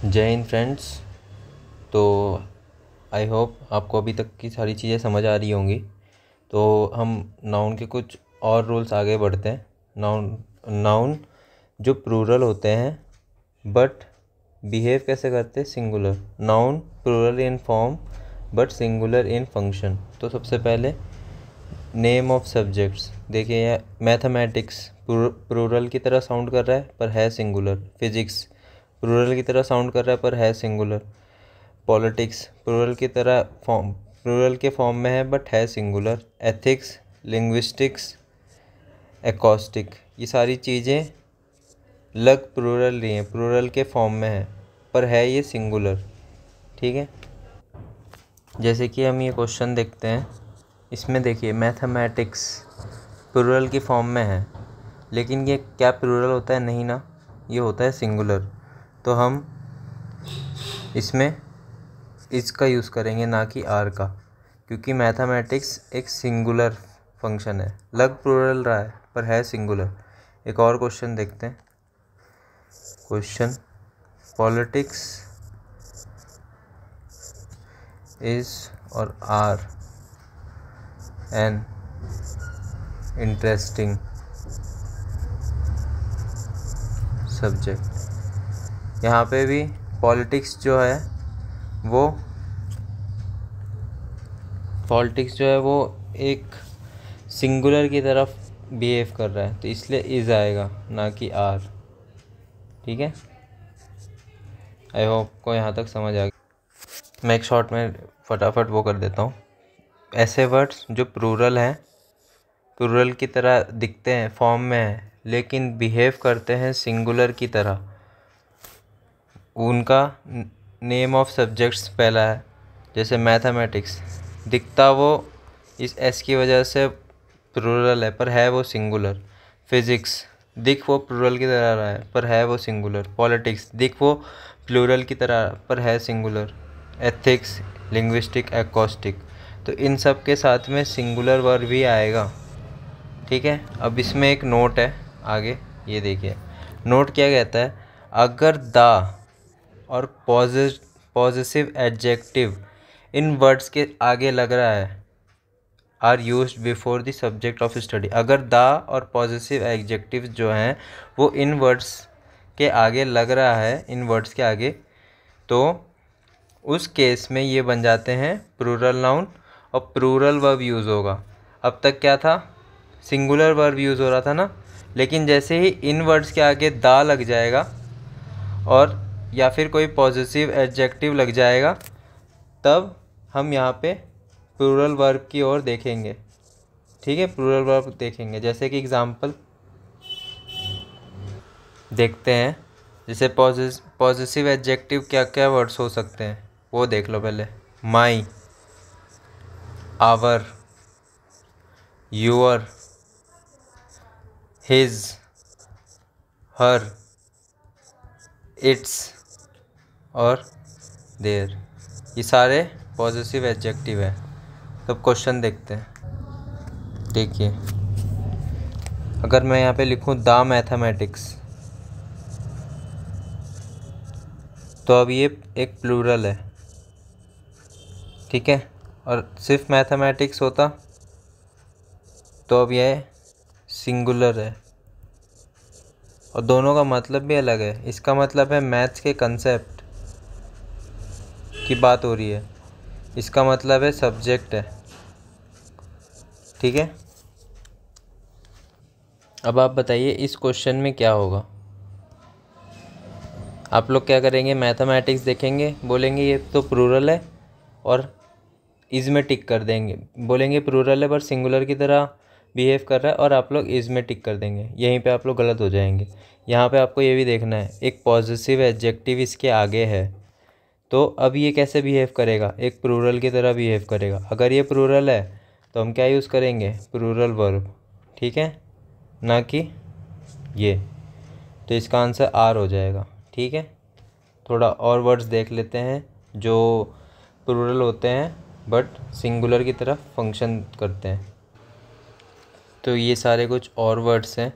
जय हिंद फ्रेंड्स। तो I hope आपको अभी तक की सारी चीज़ें समझ आ रही होंगी। तो हम नाउन के कुछ और रूल्स आगे बढ़ते हैं। नाउन जो प्लूरल होते हैं बट बिहेव कैसे करते हैं singular. Noun plural in form but singular in function. तो सबसे पहले नेम ऑफ सब्जेक्ट्स देखिए, यह मैथमेटिक्स प्लूरल की तरह साउंड कर रहा है पर है सिंगुलर। फिजिक्स प्लूरल की तरह साउंड कर रहा है पर है सिंगुलर। पॉलिटिक्स प्लूरल की तरह प्लूरल के फॉर्म में है बट है सिंगुलर। एथिक्स, लिंग्विस्टिक्स, एकॉस्टिक, ये सारी चीज़ें लग प्लूरल नहीं है, प्लूरल के फॉर्म में है पर है ये सिंगुलर। ठीक है, जैसे कि हम ये क्वेश्चन देखते हैं। इसमें देखिए मैथमेटिक्स प्लूरल की फॉर्म में है, लेकिन ये क्या प्लूरल होता है? नहीं ना, ये होता है सिंगुलर। तो हम इसमें इसका यूज़ करेंगे ना कि आर का, क्योंकि मैथमेटिक्स एक सिंगुलर फंक्शन है। लग प्लूरल रहा है पर है सिंगुलर। एक और क्वेश्चन देखते हैं। क्वेश्चन, पॉलिटिक्स इज और आर एन इंटरेस्टिंग सब्जेक्ट। यहाँ पे भी पॉलिटिक्स जो है वो एक सिंगुलर की तरफ बिहेव कर रहा है, तो इसलिए इज आएगा ना कि आर। ठीक है, आई होप को यहाँ तक समझ आ गया। मैं एक शॉर्ट में फटाफट वो कर देता हूँ। ऐसे वर्ड्स जो प्लूरल हैं, प्लूरल की तरह दिखते हैं, फॉर्म में हैं, लेकिन बिहेव करते हैं सिंगुलर की तरह, उनका नेम ऑफ सब्जेक्ट्स पहला है। जैसे मैथमेटिक्स दिखता वो इस एस की वजह से प्लूरल है पर है वो सिंगुलर। फिजिक्स दिख वो प्लूरल की तरह रहा है पर है वो सिंगुलर। पॉलिटिक्स दिख वो प्लूरल की तरह पर है सिंगुलर। एथिक्स, लिंग्विस्टिक, एकॉस्टिक, तो इन सब के साथ में सिंगुलर वर्ब भी आएगा। ठीक है, अब इसमें एक नोट है आगे, ये देखिए। नोट क्या कहता है? अगर द और पॉजिटिव एडजेक्टिव इन वर्ड्स के आगे लग रहा है, are used before the subject of study. अगर द और पॉजिटिव एडजेक्टिव जो हैं वो इन वर्ड्स के आगे लग रहा है, इन वर्ड्स के आगे, तो उस केस में ये बन जाते हैं प्लूरल नाउन और प्लूरल वर्ब यूज़ होगा। अब तक क्या था? सिंगुलर वर्ब यूज़ हो रहा था ना, लेकिन जैसे ही इन वर्ड्स के आगे दा लग जाएगा और या फिर कोई पॉजिटिव एडजेक्टिव लग जाएगा, तब हम यहाँ पे प्लूरल वर्ब की ओर देखेंगे। ठीक है, प्लूरल वर्ब देखेंगे। जैसे कि एग्जांपल देखते हैं। जैसे पॉजिटिव एडजेक्टिव क्या क्या वर्ड्स हो सकते हैं वो देख लो पहले। My, our, your, his, her, its और देयर, ये सारे पॉजिटिव एडजेक्टिव है। तो क्वेश्चन देखते हैं। देखिए, अगर मैं यहाँ पे लिखूँ द मैथमेटिक्स, तो अब ये एक प्लूरल है। ठीक है, और सिर्फ मैथमेटिक्स होता तो अब यह सिंगुलर है, और दोनों का मतलब भी अलग है। इसका मतलब है मैथ्स के कंसेप्ट की बात हो रही है, इसका मतलब है सब्जेक्ट है। ठीक है, अब आप बताइए इस क्वेश्चन में क्या होगा। आप लोग क्या करेंगे? मैथमेटिक्स देखेंगे, बोलेंगे ये तो प्लूरल है और इज में टिक कर देंगे, बोलेंगे प्लूरल है पर सिंगुलर की तरह बिहेव कर रहा है, और आप लोग इज में टिक कर देंगे। यहीं पे आप लोग गलत हो जाएंगे। यहाँ पे आपको ये भी देखना है, एक पॉजिटिव एडजेक्टिव इसके आगे है, तो अब ये कैसे बिहेव करेगा? एक प्लूरल की तरह बिहेव करेगा। अगर ये प्लूरल है तो हम क्या यूज़ करेंगे? Plural verb. ठीक है, ना कि ये। तो इसका आंसर आर हो जाएगा। ठीक है, थोड़ा और वर्ड्स देख लेते हैं जो प्लूरल होते हैं बट सिंगुलर की तरफ फंक्शन करते हैं। तो ये सारे कुछ और वर्ड्स हैं।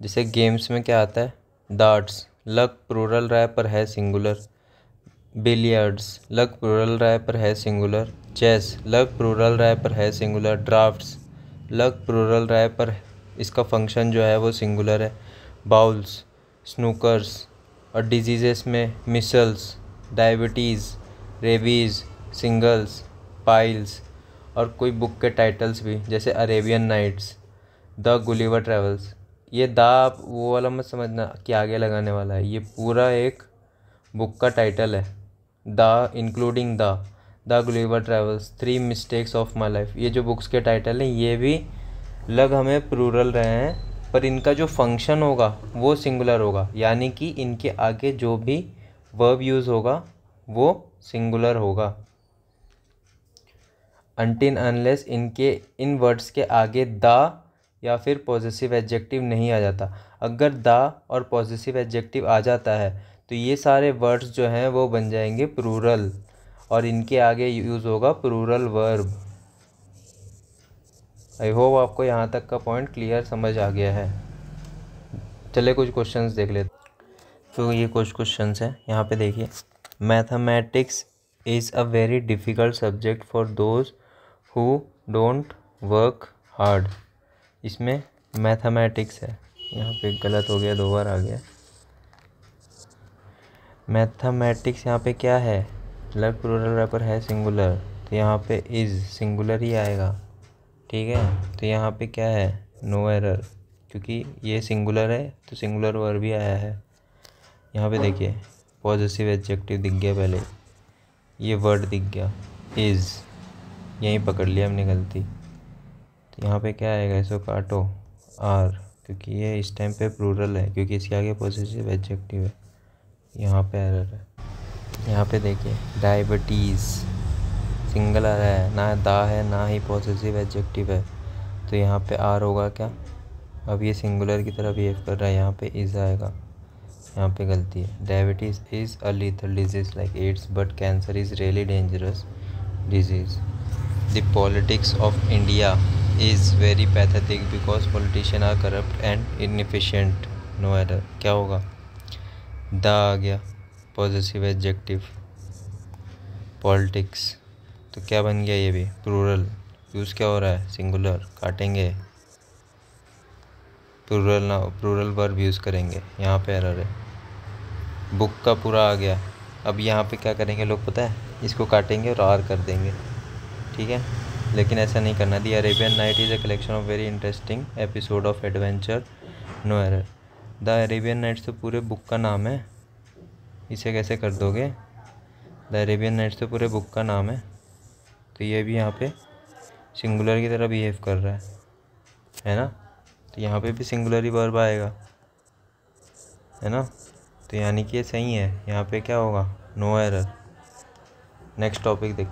जैसे गेम्स में क्या आता है? डार्ट्स, लग प्लूरल रहा है पर है सिंगुलर। बिलियर्ड्स लग प्लूरल रहा है पर है सिंगुलर। चेस लग प्लूरल रहा है पर है सिंगुलर। ड्राफ्ट्स लग प्लूरल रहा है पर इसका फंक्शन जो है वो सिंगुलर है। बाउल्स, स्नूकर्स और डिजीज़ेस में measles, diabetes, rabies, singles, piles और कोई बुक के टाइटल्स भी जैसे Arabian nights, the Gulliver travels. ये द आप वो वाला मत समझना कि आगे लगाने वाला है, ये पूरा एक बुक का टाइटल है। The including the Gulliver travels, 3 mistakes of my life, ये जो बुक्स के टाइटल हैं ये भी लग हमें प्लूरल रहे हैं पर इनका जो फंक्शन होगा वो सिंगुलर होगा, यानी कि इनके आगे जो भी वर्ब यूज़ होगा वो सिंगुलर होगा। अनटिल अनलेस इन वर्ड्स के आगे द या फिर पॉजिटिव एडजेक्टिव नहीं आ जाता। अगर द और पॉजिटिव एडजेक्टिव आ जाता है तो ये सारे वर्ड्स जो हैं वो बन जाएंगे प्लूरल और इनके आगे यूज़ होगा प्लूरल वर्ब। आई होप आपको यहाँ तक का पॉइंट क्लियर समझ आ गया है। चलिए कुछ क्वेश्चंस देख लेते। तो ये कुछ क्वेश्चंस हैं, यहाँ पे देखिए। Mathematics is a very difficult subject for those who don't work hard. इसमें मैथमेटिक्स है, यहाँ पे गलत हो गया, 2 बार आ गया। मैथमेटिक्स यहाँ पे क्या है, लग प्लूरल रैपर है सिंगुलर, तो यहाँ पे इज़ सिंगुलर ही आएगा, ठीक है। तो यहाँ पे क्या है, नो एरर, क्योंकि ये सिंगुलर है तो सिंगुलर वर्ब भी आया है। यहाँ पे देखिए पॉजिटिव एडजेक्टिव दिख गया, पहले ये वर्ड दिख गया इज़, यहीं पकड़ लिया हमने गलती। तो यहाँ पे क्या आएगा, इसको काटो आर, क्योंकि ये इस टाइम पे प्लूरल है क्योंकि इसके आगे पॉजिटिव एडजेक्टिव है, यहाँ पे एरर है। यहाँ पे देखिए डायबिटीज़ सिंगल आ रहा है, ना दा है ना ही पॉजिटिव एडजेक्टिव है, तो यहाँ पे आर होगा क्या। अब ये सिंगुलर की तरह बिहेव कर रहा है, यहाँ पे इज़ आएगा, यहाँ पे गलती है। Diabetes is a lethal disease like AIDS but cancer is really dangerous disease. The politics of India is very pathetic because politician are corrupt and inefficient. No error, क्या होगा, द आ गया पॉजिटिव एडजेक्टिव पॉलिटिक्स, तो क्या बन गया, ये भी plural. Use क्या हो रहा है, सिंगुलर, काटेंगे प्लूरल ना प्लूरल वर्ब यूज़ करेंगे, यहाँ पे एरर है। बुक का पूरा आ गया। अब यहाँ पे क्या करेंगे लोग पता है, इसको काटेंगे और आर कर देंगे, ठीक है, लेकिन ऐसा नहीं करना। The Arabian night is a collection of very interesting episode of adventure. No error. The Arabian nights तो पूरे बुक का नाम है, इसे कैसे कर दोगे, द अरेबियन नाइट्स तो पूरे बुक का नाम है, तो ये भी यहाँ पे सिंगुलर की तरह बिहेव कर रहा है ना, तो यहाँ पे भी सिंगुलर ही वर्ब आएगा, है ना, तो यानी कि ये सही है। यहाँ पे क्या होगा, नो एरर। नेक्स्ट टॉपिक देख।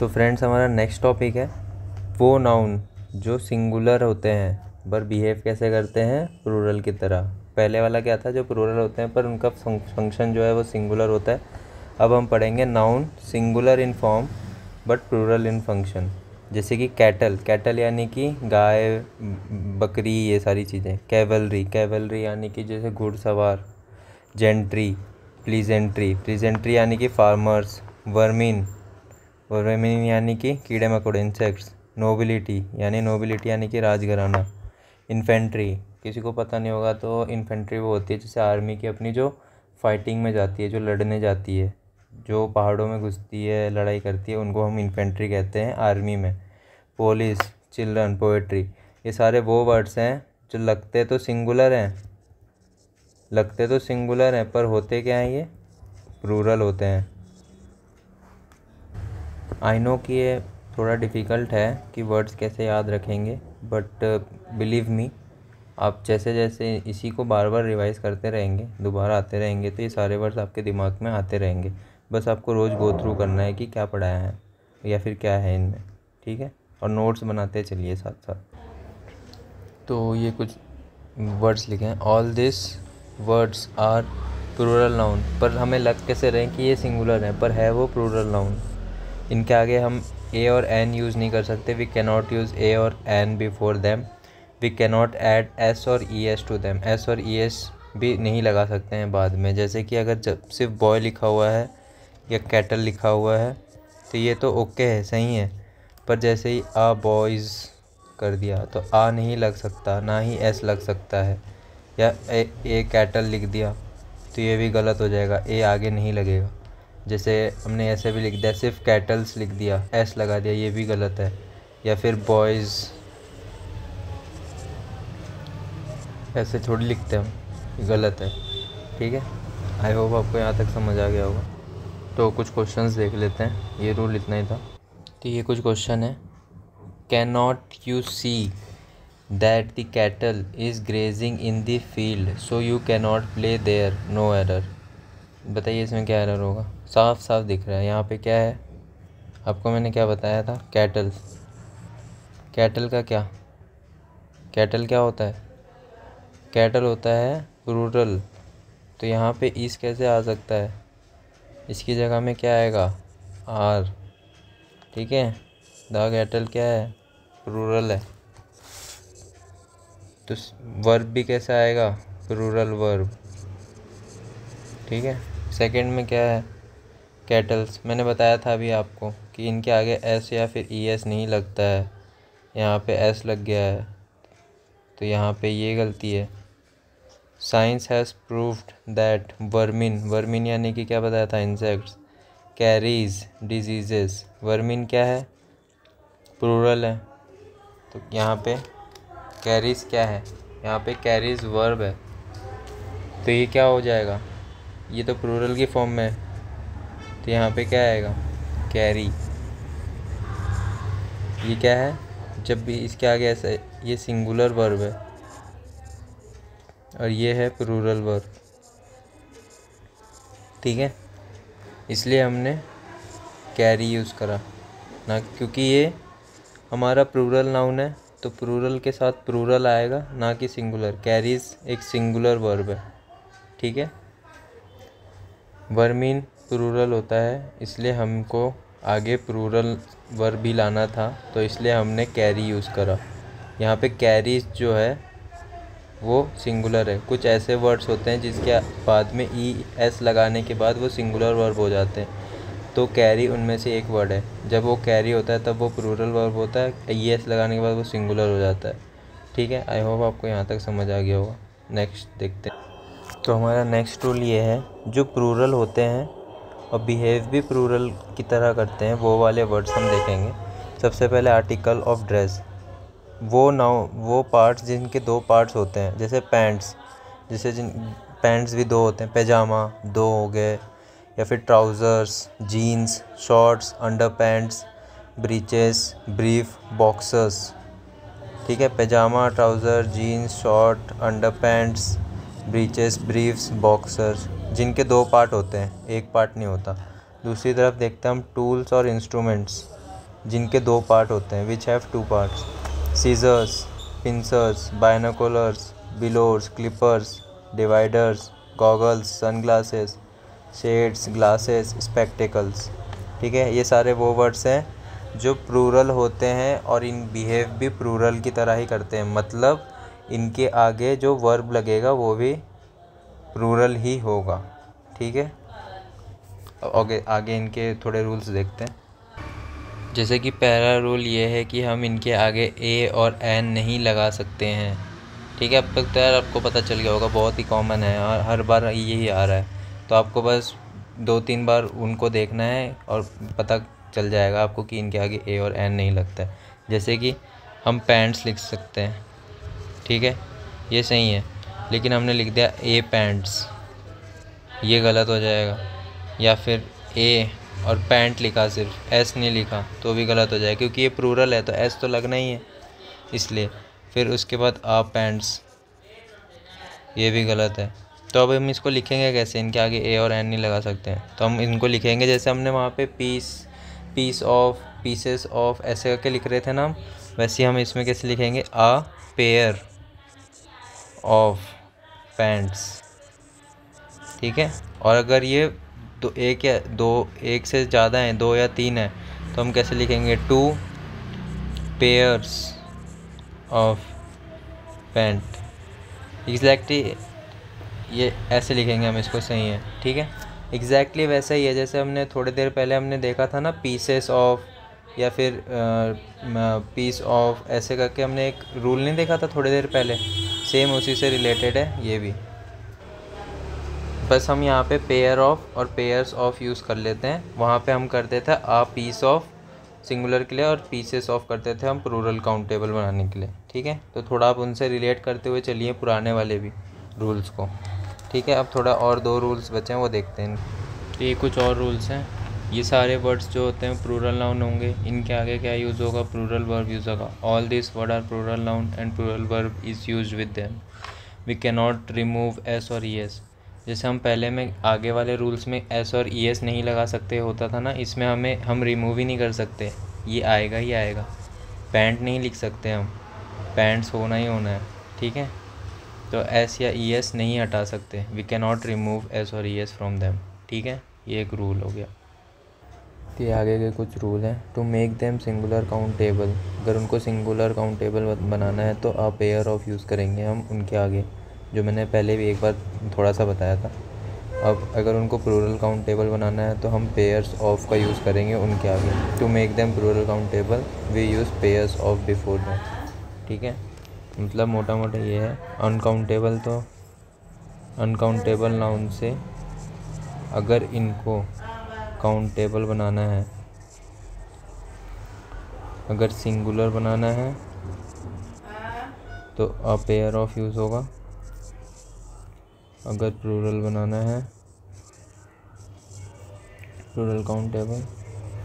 तो फ्रेंड्स हमारा नेक्स्ट टॉपिक है वो नाउन जो सिंगुलर होते हैं पर बिहेव कैसे करते हैं, प्लूरल की तरह। पहले वाला क्या था, जो प्लूरल होते हैं पर उनका फंक्शन जो है वो सिंगुलर होता है। अब हम पढ़ेंगे noun singular in form but plural in function. जैसे कि कैटल यानी कि गाय बकरी, ये सारी चीज़ें। कैवलरी यानी कि जैसे घुड़सवार। जेंट्री प्लीजेंट्री यानी कि फार्मर्स। वर्मिन यानी कि कीड़े मकोड़े, इंसेक्ट्स। नोबिलिटी यानी कि राजघराना। इन्फेंट्री, किसी को पता नहीं होगा तो इन्फेंट्री वो होती है जैसे आर्मी की अपनी जो फाइटिंग में जाती है, जो लड़ने जाती है, जो पहाड़ों में घुसती है, लड़ाई करती है, उनको हम इन्फेंट्री कहते हैं आर्मी में। पुलिस, चिल्ड्रन, पोएट्री, ये सारे वो वर्ड्स हैं जो लगते तो सिंगुलर हैं पर होते क्या हैं, ये प्लूरल होते हैं। आई नो कि ये थोड़ा डिफ़िकल्ट है कि वर्ड्स कैसे याद रखेंगे, बट बिलीव मी, आप जैसे जैसे इसी को बार बार रिवाइज़ करते रहेंगे, दोबारा आते रहेंगे, तो ये सारे वर्ड्स आपके दिमाग में आते रहेंगे। बस आपको रोज़ गो थ्रू करना है कि क्या पढ़ाया है या फिर क्या है इनमें, ठीक है, और नोट्स बनाते चलिए साथ साथ। तो ये कुछ वर्ड्स लिखे हैं। All this words are plural noun, पर हमें लग कैसे रहे कि ये सिंगुलर है पर है वो प्लूरल नाउन। इनके आगे हम ए और एन यूज़ नहीं कर सकते। We can not use a और an before them. We can not add s और ई एस टू देम। एस और ई एस भी नहीं लगा सकते हैं बाद में। जैसे कि अगर जब सिर्फ बॉय लिखा हुआ है या कैटल लिखा हुआ है तो ये तो ओके है, सही है। पर जैसे ही आ बॉयज़ कर दिया तो आ नहीं लग सकता, ना ही एस लग सकता है। या ए कैटल लिख दिया तो ये भी गलत हो जाएगा, ए आगे नहीं लगेगा। जैसे हमने ऐसे भी लिख दिया, सिर्फ कैटल्स लिख दिया, एस लगा दिया, ये भी गलत है। या फिर बॉयज़ ऐसे थोड़ी लिखते हम, ये गलत है। ठीक है, आई होप आपको यहाँ तक समझ आ गया होगा। तो कुछ क्वेश्चंस देख लेते हैं, ये रूल इतना ही था। तो ये कुछ क्वेश्चन है। Can not you see that the cattle is grazing in the field so you can not play there, no error. बताइए इसमें क्या एरर होगा। साफ साफ दिख रहा है यहाँ पे क्या है, आपको मैंने क्या बताया था, कैटल। कैटल का क्या, कैटल क्या होता है, कैटल होता है प्लूरल। तो यहाँ पे इस कैसे आ सकता है, इसकी जगह में क्या आएगा, आर। ठीक है, द कैटल क्या है, प्लूरल है। तो वर्ब भी कैसे आएगा, प्लूरल वर्ब। ठीक है, सेकंड में क्या है, कैटल्स। मैंने बताया था अभी आपको कि इनके आगे एस या फिर ई एस नहीं लगता है, यहाँ पे एस लग गया है, तो यहाँ पे ये गलती है। Science has proved that vermin, vermin यानी कि क्या बताया था, इंसेक्ट्स, कैरीज डिजीजेस। वर्मिन क्या है, प्लूरल है। तो यहाँ पे कैरीज क्या है, यहाँ पे कैरीज वर्ब है, तो ये क्या हो जाएगा, ये तो प्लूरल की फॉर्म में है, तो यहाँ पे क्या आएगा, कैरी। ये क्या है, जब भी इसके आगे ऐसा, ये सिंगुलर वर्ब है और ये है प्लूरल वर्ब। ठीक है, इसलिए हमने कैरी यूज़ करा ना, क्योंकि ये हमारा प्लूरल नाउन है, तो प्लूरल के साथ प्लूरल आएगा, ना कि सिंगुलर। कैरीज एक सिंगुलर वर्ब है। ठीक है, वर्मिन प्लूरल होता है, इसलिए हमको आगे प्लूरल वर्ब भी लाना था, तो इसलिए हमने कैरी यूज़ करा। यहाँ पे कैरीज जो है वो सिंगुलर है। कुछ ऐसे वर्ड्स होते हैं जिसके बाद में ई एस लगाने के बाद वो सिंगुलर वर्ब हो जाते हैं, तो कैरी उनमें से एक वर्ड है। जब वो कैरी होता है तब वो प्लूरल वर्ब होता है, ई एस लगाने के बाद वो सिंगुलर हो जाता है। ठीक है, आई होप आपको यहाँ तक समझ आ गया होगा। नेक्स्ट देखते हैं। तो हमारा नेक्स्ट रूल ये है, जो प्लूरल होते हैं और बिहेव भी प्लूरल की तरह करते हैं, वो वाले वर्ड्स हम देखेंगे। सबसे पहले आर्टिकल ऑफ ड्रेस, वो पार्ट्स जिनके दो पार्ट्स होते हैं, जैसे पैंट्स, जैसे जिन पैंट्स भी दो होते हैं, पैजामा दो हो गए, या फिर trousers, jeans, shorts, under pants, breeches, brief, boxers. ठीक है, pyjama, trouser, jeans, short, under pants, breeches, briefs, boxers, जिनके दो पार्ट होते हैं, एक पार्ट नहीं होता। दूसरी तरफ देखते हैं हम टूल्स और इंस्ट्रूमेंट्स, जिनके दो पार्ट होते हैं, which have two parts. Scissors, pincers, binoculars, bellows, clippers, dividers, goggles, sunglasses, shades, glasses, spectacles. ठीक है, ये सारे वो वर्ड्स हैं जो प्लूरल होते हैं और इन बिहेव भी प्लूरल की तरह ही करते हैं, मतलब इनके आगे जो वर्ब लगेगा वो भी प्लूरल ही होगा। ठीक है, आगे इनके थोड़े रूल्स देखते हैं। जैसे कि पहला रूल ये है कि हम इनके आगे ए और एन नहीं लगा सकते हैं। ठीक है, अब तक तो यार आपको पता चल गया होगा, बहुत ही कॉमन है और हर बार यही आ रहा है, तो आपको बस 2-3 बार उनको देखना है और पता चल जाएगा आपको कि इनके आगे ए और एन नहीं लगता है। जैसे कि हम पैंट्स लिख सकते हैं, ठीक है, ये सही है, लेकिन हमने लिख दिया ए पैंट्स, ये गलत हो जाएगा। या फिर ए और पैंट लिखा, सिर्फ एस नहीं लिखा, तो भी गलत हो जाएगा, क्योंकि ये प्लूरल है तो एस तो लगना ही है, इसलिए। फिर उसके बाद आ पैंट्स, ये भी गलत है। तो अब हम इसको लिखेंगे कैसे, इनके आगे ए और एन नहीं लगा सकते हैं, तो हम इनको लिखेंगे जैसे हमने वहाँ पे पीस ऑफ, पीसेस ऑफ ऐसे करके लिख रहे थे ना, वैसे ही हम इसमें कैसे लिखेंगे, आ पेयर ऑफ पैंट्स। ठीक है, और अगर ये तो एक या दो, एक से ज़्यादा हैं, 2 या 3 है, तो हम कैसे लिखेंगे, 2 पेयर्स ऑफ पैंट। एग्जैक्टली ये ऐसे लिखेंगे हम इसको, सही है, ठीक है। एग्जैक्टली वैसा ही है जैसे हमने थोड़ी देर पहले हमने देखा था ना, पीसेस ऑफ या फिर पीस ऑफ, ऐसे करके हमने एक रूल नहीं देखा था थोड़ी देर पहले, सेम उसी से रिलेटेड है ये भी। बस हम यहाँ पे पेयर ऑफ और पेयर्स ऑफ यूज़ कर लेते हैं, वहाँ पे हम करते थे आ पीस ऑफ सिंगुलर के लिए और पीसेस ऑफ करते थे हम प्लूरल काउंटेबल बनाने के लिए, ठीक है। तो थोड़ा आप उनसे रिलेट करते हुए चलिए पुराने वाले भी रूल्स को, ठीक है। अब थोड़ा और 2 रूल्स बचे हैं वो देखते हैं। तो ये कुछ और रूल्स हैं। ये सारे वर्ड्स जो होते हैं प्लूरल नाउन होंगे, इनके आगे क्या यूज़ होगा, प्लूरल वर्ब यूज़ होगा। All this word are plural noun and plural verb is used with them. We can not remove S और ई एस। जैसे हम पहले में आगे वाले रूल्स में एस और ई एस नहीं लगा सकते होता था ना, इसमें हम रिमूव ही नहीं कर सकते, ये आएगा ही आएगा। पैंट नहीं लिख सकते हम, पैंट्स होना ही होना है, ठीक है। तो एस या ई एस नहीं हटा सकते, we can not remove S और ई एस फ्रॉम देम, ठीक है। ये एक रूल हो गया। तो ये आगे के कुछ रूल हैं। To make them singular countable, अगर उनको सिंगुलर काउंटेबल बनाना है तो आप पेयर ऑफ यूज़ करेंगे हम उनके आगे, जो मैंने पहले भी एक बार थोड़ा सा बताया था। अब अगर उनको प्लूरल काउंटेबल बनाना है तो हम पेयर्स ऑफ का यूज़ करेंगे उनके आगे। To make them plural countable we use pairs of before them, ठीक है। मतलब मोटा मोटा ये है। अनकाउंटेबल, तो अनकाउंटेबल नाउन से अगर इनको काउंटेबल बनाना है, अगर सिंगुलर बनाना है तो अ पेयर ऑफ यूज़ होगा, अगर प्लूरल बनाना है प्लूरल काउंटेबल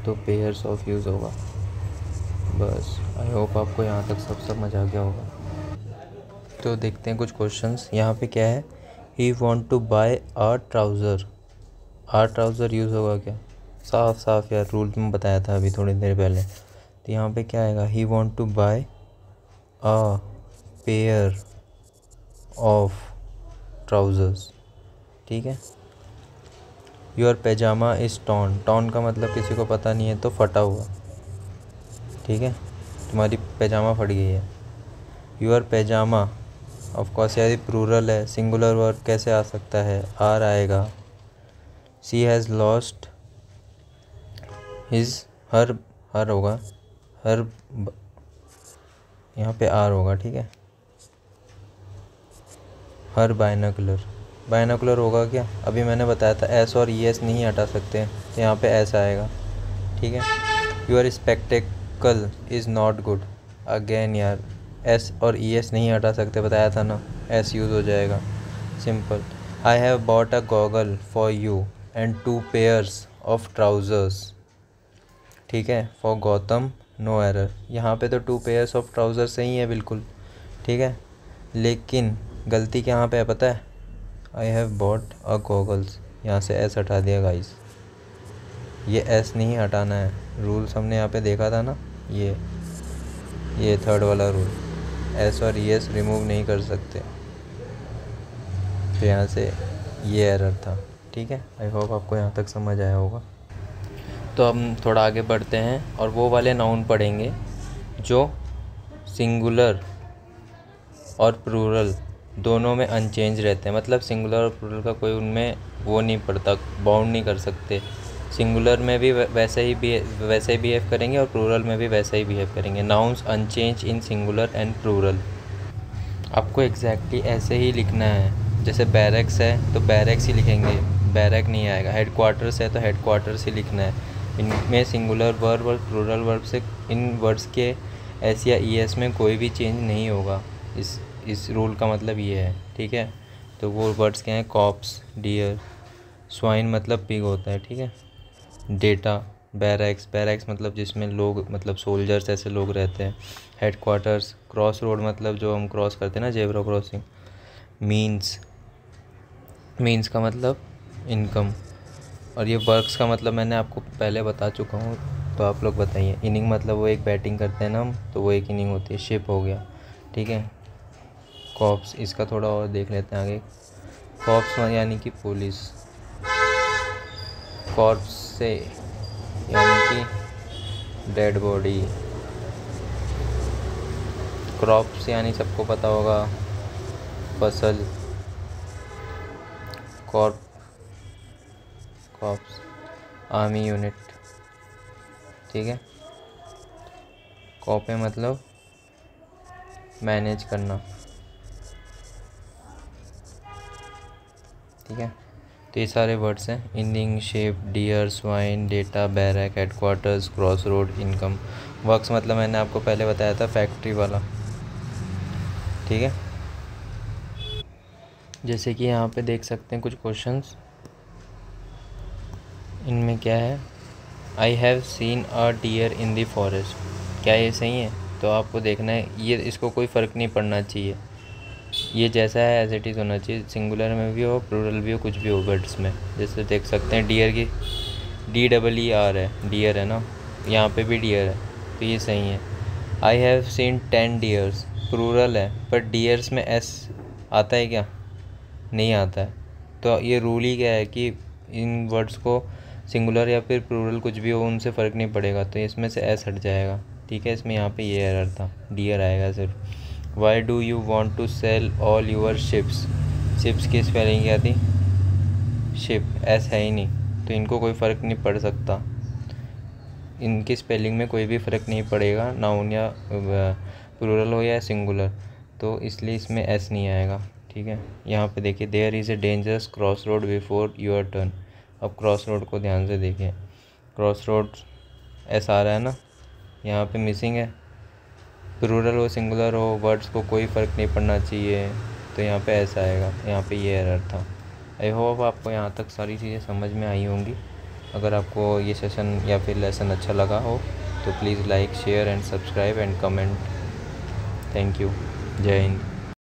तो पेयर्स ऑफ यूज़ होगा। बस आई होप आपको यहाँ तक सब समझ आ गया होगा। तो देखते हैं कुछ क्वेश्चंस। यहाँ पे क्या है, he want to buy a trouser. A trouser use होगा क्या, साफ साफ यार रूल में बताया था अभी थोड़ी देर पहले। तो यहाँ पे क्या आएगा, he want to buy a pair of trousers, ठीक है। Your pyjama is torn, torn का मतलब किसी को पता नहीं है तो फटा हुआ, ठीक है, तुम्हारी पैजामा फट गई है। योर पैजामा, ऑफ कोर्स यदि प्लूरल है, सिंगुलर वर्ब कैसे आ सकता है, आर आएगा। शी हैज़ लॉस्ट हिज, हर होगा, हर यहाँ पे आर होगा, ठीक है। हर बायनोकुलर, बायनोकुलर होगा क्या, अभी मैंने बताया था एस और ई एस नहीं हटा सकते, तो यहाँ पे एस आएगा, ठीक है। Your spectacle is not good, again यार एस और ई एस नहीं हटा सकते, बताया था ना, एस यूज़ हो जाएगा, simple. I have bought a goggle for you and 2 pairs of trousers, ठीक है, फॉर गौतम नो एरर। यहाँ पे तो 2 पेयर्स ऑफ ट्राउज़र सही है बिल्कुल, ठीक है, लेकिन गलती कहाँ पे है पता है, I have bought a goggles, यहाँ से एस हटा दिया गाइस, ये एस नहीं हटाना है, रूल्स हमने यहाँ पे देखा था ना, ये थर्ड वाला रूल, एस और ई एस रिमूव नहीं कर सकते, तो यहाँ से ये एरर था, ठीक है। आई होप आपको यहाँ तक समझ आया होगा। तो हम थोड़ा आगे बढ़ते हैं और वो वाले नाउन पढ़ेंगे जो सिंगुलर और प्लूरल दोनों में अनचेंज रहते हैं, मतलब सिंगुलर और प्लूरल का कोई उनमें वो नहीं पड़ता, बाउंड नहीं कर सकते। सिंगुलर में भी वैसे ही बिहेव करेंगे और प्लूरल में भी वैसे ही बिहेव करेंगे। Nouns unchange in singular and plural, आपको एग्जैक्टली ऐसे ही लिखना है। जैसे बैरक्स है तो बैरक्स ही लिखेंगे, बैरक नहीं आएगा। हेडक्वार्टर्स है तो हेडक्वार्टर्स ही लिखना है। इनमें सिंगुलर वर्ब और प्लूरल वर्ब से इन वर्ड्स के एस या ई एस में कोई भी चेंज नहीं होगा। इस रूल का मतलब ये है, ठीक है। तो वो वर्ड्स क्या हैं, कॉप्स, डियर, स्वाइन मतलब पिग होता है, ठीक है। डेटा, बैरक्स, बैरक्स मतलब जिसमें लोग, मतलब सोल्जर्स ऐसे लोग रहते हैं। हेडक्वार्टर्स, क्रॉस रोड मतलब जो हम क्रॉस करते हैं ना, जेब्रा क्रॉसिंग। मीन्स, मीन्स का मतलब इनकम। और ये वर्क्स का मतलब मैंने आपको पहले बता चुका हूँ, तो आप लोग बताइए। इनिंग मतलब वो एक बैटिंग करते हैं ना हम, तो वो एक इनिंग होती है। शिप हो गया, ठीक है। कॉप्स, इसका थोड़ा और देख लेते हैं आगे। कॉप्स यानी कि पुलिस, कॉर्प्स से यानी कि डेड बॉडी, क्रॉप्स यानी सबको पता होगा फसल, कॉर्प, कॉर्प्स, आर्मी यूनिट, ठीक है। कॉपे मतलब मैनेज करना, ठीक है। तो ये सारे वर्ड्स हैं, ending, sheep, deer, swine, data, barrack, headquarters, cross road, income. Works मतलब मैंने आपको पहले बताया था फैक्ट्री वाला, ठीक है। जैसे कि यहाँ पे देख सकते हैं कुछ क्वेश्चंस, इनमें क्या है, I have seen a deer in the forest, क्या ये सही है? तो आपको देखना है, ये इसको कोई फ़र्क नहीं पड़ना चाहिए, ये जैसा है एज इट इज़ होना चाहिए, सिंगुलर में भी हो, प्लूरल भी हो, कुछ भी हो वर्ड्स में। जैसे देख सकते हैं डियर की DEER है, डियर है ना, यहाँ पे भी डियर है, तो ये सही है। I have seen 10 deers, plural है, पर डियर्स में एस आता है क्या? नहीं आता है। तो ये रूल ही क्या है कि इन वर्ड्स को सिंगुलर या फिर प्लूरल कुछ भी हो, उनसे फ़र्क नहीं पड़ेगा, तो इसमें से एस हट जाएगा, ठीक है। इसमें यहाँ पे ये एरर था, डियर आएगा सिर्फ। Why do you want to sell all your ships, ships की स्पेलिंग क्या थी? शिप, एस है ही नहीं, तो इनको कोई फ़र्क नहीं पड़ सकता, इनकी स्पेलिंग में कोई भी फ़र्क नहीं पड़ेगा, नाउन या प्लूरल हो या सिंगुलर, तो इसलिए इसमें एस नहीं आएगा, ठीक है। यहाँ पे देखिए, there is a dangerous cross road before your turn. अब क्रॉस रोड को ध्यान से देखिए, क्रॉस रोड एस आ रहा है ना, यहाँ पे मिसिंग है, प्लूरल हो सिंगुलर हो, वर्ड्स को कोई फ़र्क नहीं पड़ना चाहिए, तो यहाँ पे एस आएगा, यहाँ पे ये एरर था। आई होप आपको यहाँ तक सारी चीज़ें समझ में आई होंगी। अगर आपको ये सेशन या फिर लेसन अच्छा लगा हो तो please like, share and subscribe and comment. Thank you. जय हिंद।